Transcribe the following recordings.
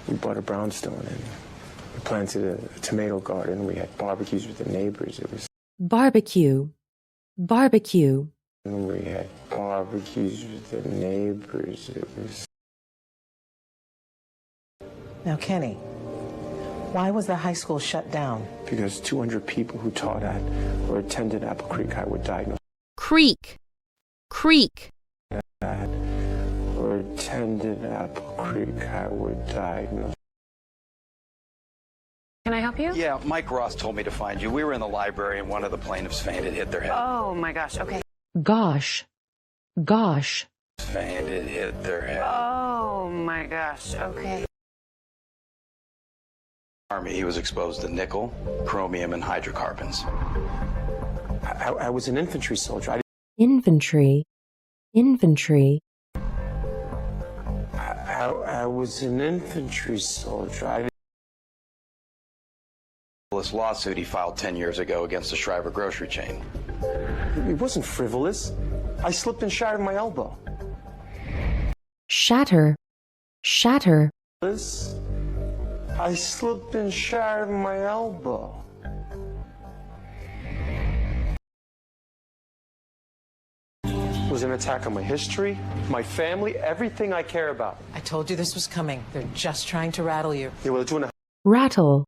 We bought a brownstone and we planted a tomato garden. We had barbecues with the neighbors. It was Barbecue. Barbecue. And we had barbecues with the neighbors. It was... Now, Kenny, why was the high school shut down? Because 200 people who taught at or attended Apple Creek High were diagnosed Creek. Creek. at or attended Apple Creek High were diagnosed. Can I help you? Yeah, Mike Ross told me to find you. We were in the library and one of the plaintiffs fainted, hit their head. Oh my gosh, okay. Gosh. Gosh. Fainted, hit their head. Oh my gosh, okay. Army, he was exposed to nickel, chromium, and hydrocarbons. I was an infantry soldier. Infantry. Infantry. I was an infantry soldier. This lawsuit he filed 10 years ago against the Shriver grocery chain. It wasn't frivolous. I slipped and shattered my elbow. Shatter. Shatter. I slipped and shattered my elbow. It was an attack on my history, my family, everything I care about. I told you this was coming. They're just trying to rattle you. They were doing a Rattle.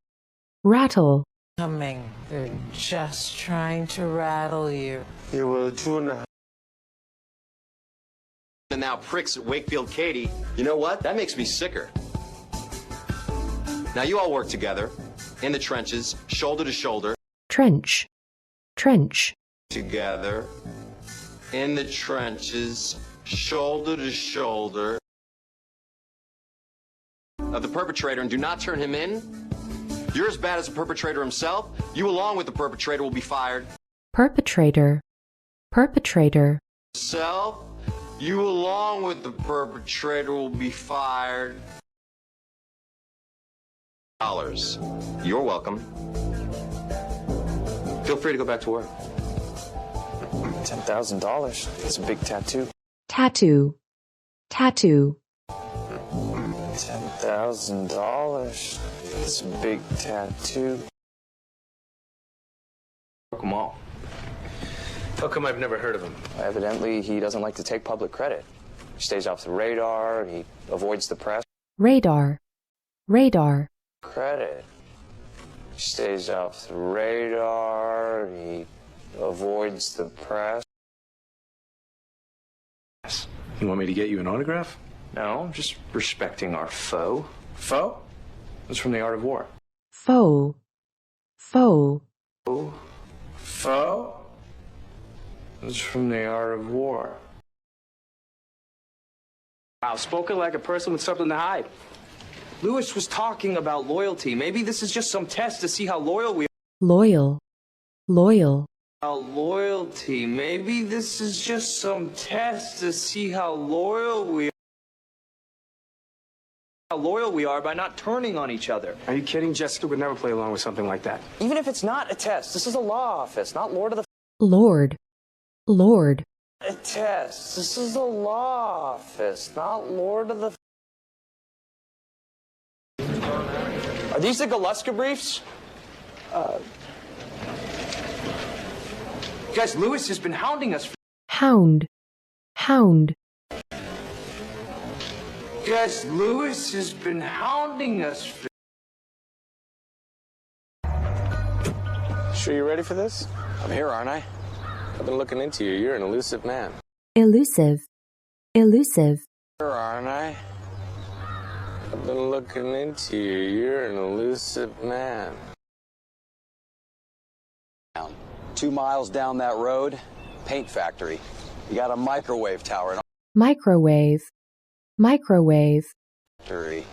Rattle. Coming. They're just trying to rattle you. They were doing a... And now pricks at Wakefield Katie. You know what? That makes me sicker. Now you all work together, in the trenches, shoulder to shoulder. Trench. Trench. Together, in the trenches, shoulder to shoulder. Of the perpetrator, and do not turn him in. You're as bad as the perpetrator himself. You along with the perpetrator will be fired. Perpetrator. Perpetrator. Self, you along with the perpetrator will be fired. You're welcome. Feel free to go back to work. $10,000. That's a big tattoo. Tattoo. Tattoo. $10,000. That's a big tattoo. Broke them all. How come I've never heard of him? Evidently, he doesn't like to take public credit. He stays off the radar, he avoids the press. Radar. Radar. Credit. He stays off the radar, he avoids the press. You want me to get you an autograph? No, I'm just respecting our foe. Foe? That's from the Art of War. Foe. Foe. Foe? That's from the Art of War. Wow, spoken like a person with something to hide. Lewis was talking about loyalty. Maybe this is just some test to see how loyal we are. Loyal. Loyal. Loyalty. Maybe this is just some test to see how loyal we are by not turning on each other. Are you kidding? Jessica would never play along with something like that. Even if it's not a test, this is a law office, not Lord of the... Lord. Lord. A test. This is a law office, not Lord of the... Are these the Galuska briefs? Guys, Lewis has been hounding us. Hound. Hound. Guys, Lewis has been hounding us. Sure you're ready for this? I'm here, aren't I? I've been looking into you. You're an elusive man. Elusive. Elusive. Here, aren't I? I've been looking into you. You're an elusive man. 2 miles down that road, paint factory. You got a microwave tower. Microwave. Microwave. Factory.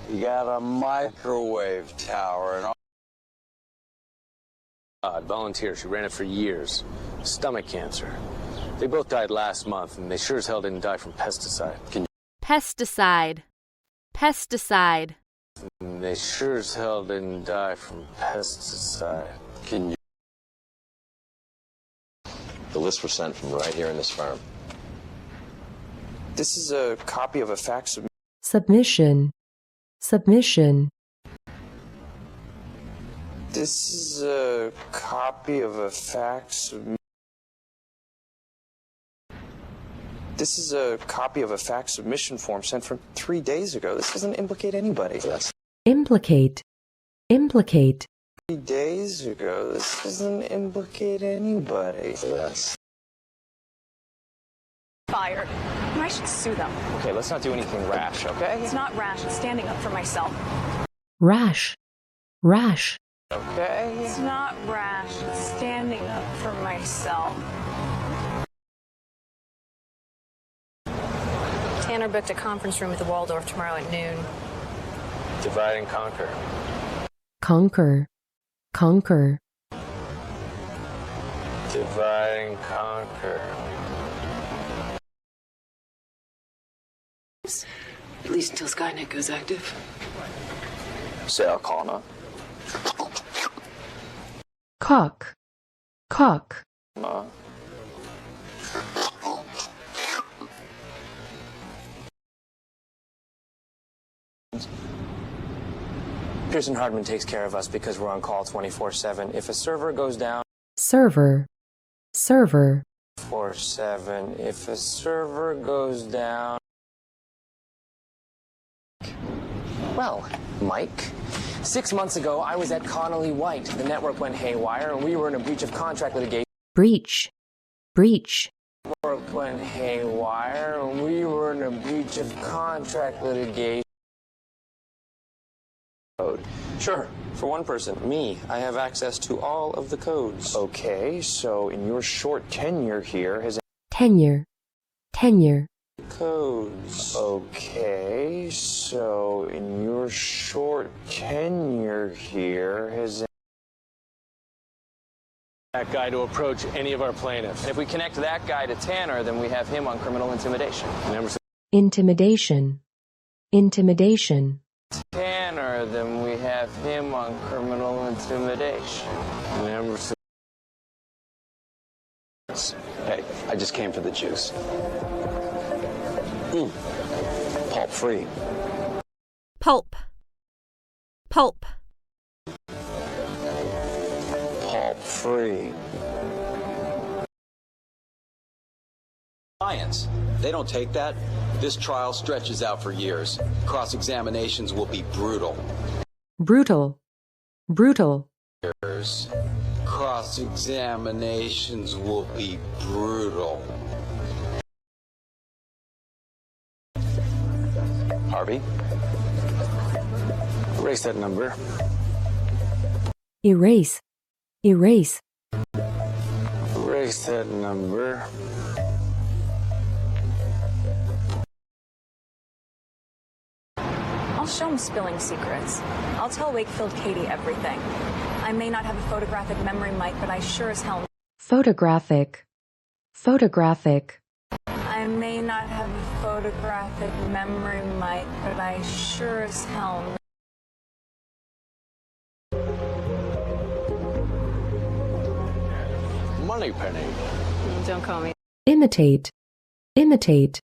You got a microwave tower. Volunteer. She ran it for years. Stomach cancer. They both died last month, and they sure as hell didn't die from pesticide. Pesticide. Pesticide. And they sure as hell didn't die from pesticide. Can you? The lists were sent from right here in this firm. This is a copy of a fax Submission. submission, This is a copy of a fax. This is a copy of a fax submission form sent from 3 days ago. This doesn't implicate anybody. implicate, implicate, 3 days ago. This doesn't implicate anybody. Fired. I should sue them. Okay, let's not do anything rash, okay? It's not rash. It's standing up for myself. rash, rash, Okay. It's not rash. It's standing up for myself. Tanner booked a conference room at the Waldorf tomorrow at noon. Divide and conquer. conquer, conquer, Divide and conquer. At least until Skynet goes active. Sarah Connor. cock, cock, Pearson Hardman takes care of us because we're on call 24/7. If a server goes down, server, server, 24/7. If a server goes down. Well, Mike, 6 months ago, I was at Connolly White. The network went haywire, and we were in a breach of contract litigation. breach, breach, Network went haywire, and we were in a breach of contract litigation. Code. Sure, for one person, me, I have access to all of the codes. Okay, so in your short tenure here, has tenure, tenure, Codes. okay, so in your short tenure here, has That guy to approach any of our plaintiffs. And if we connect that guy to Tanner, then we have him on criminal intimidation. Number intimidation, intimidation, Tanner, then we have him on criminal intimidation. Number Hey, I just came for the juice. Pulp free. pulp, pulp, Pulp free. Clients, they don't take that. This trial stretches out for years. Cross-examinations will be brutal. brutal, brutal, Cross-examinations will be brutal. Harvey? Erase that number. erase, erase, Erase that number. I'll show him spilling secrets. I'll tell Wakefield Katie everything. I may not have a photographic memory, Mike, but I sure as hell. photographic, photographic, I may not have a photographic memory, Mike, but I sure as hell. Money penny. Don't call me. imitate, imitate,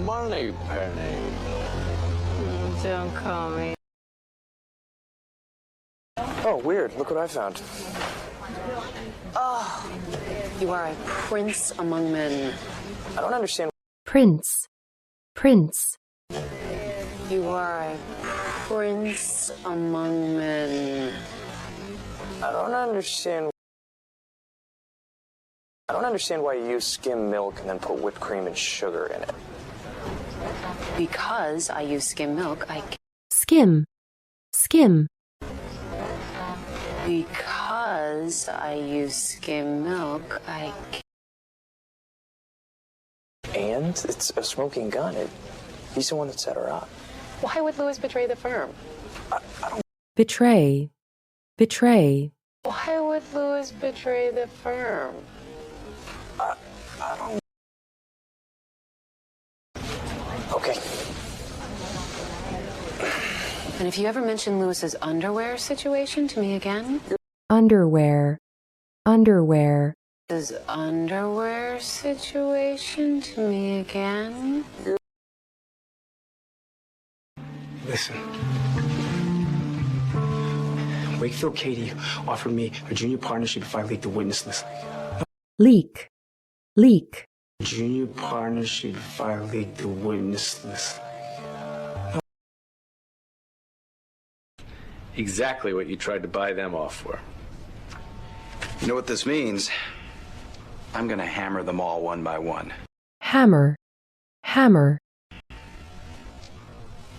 Money penny. Don't call me. Oh, weird. Look what I found. You are a prince among men. I don't understand. prince, prince, You are a prince among men. I don't understand. I don't understand why you use skim milk and then put whipped cream and sugar in it. Because I use skim milk, skim, skim, Because I use skim milk, And it's a smoking gun. He's the one that set her up. Why would Lewis betray the firm? betray, betray, Why would Lewis betray the firm? Okay. And if you ever mention Lewis's underwear situation to me again, underwear, underwear, his underwear situation to me again, Listen. Wakefield Katie offered me a junior partnership if I leaked the witness list. Leak. Leak. Junior partnership if I leaked the witness list. Exactly what you tried to buy them off for. You know what this means? I'm gonna hammer them all one by one. Hammer. Hammer.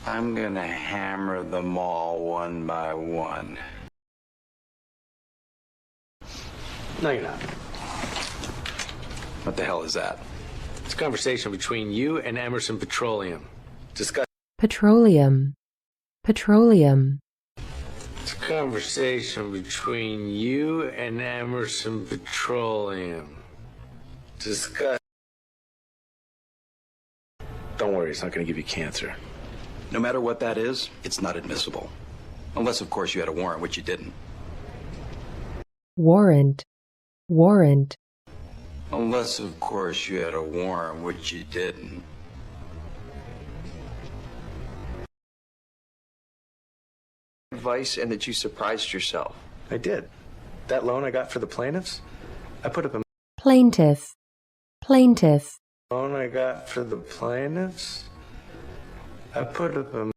I'm gonna hammer them all one by one. No, you're not. What the hell is that? It's a conversation between you and Emerson Petroleum. Discuss. Petroleum. Petroleum. It's a conversation between you and Emerson Petroleum. Discuss. Don't worry, it's not going to give you cancer. No matter what that is, it's not admissible. Unless, of course, you had a warrant, which you didn't. Warrant. Warrant. Unless, of course, you had a warrant, which you didn't. Advice and that you surprised yourself. I did. That loan I got for the plaintiffs, I put up a Plaintiff. Plaintiff. loan I got for the plaintiffs. I put up a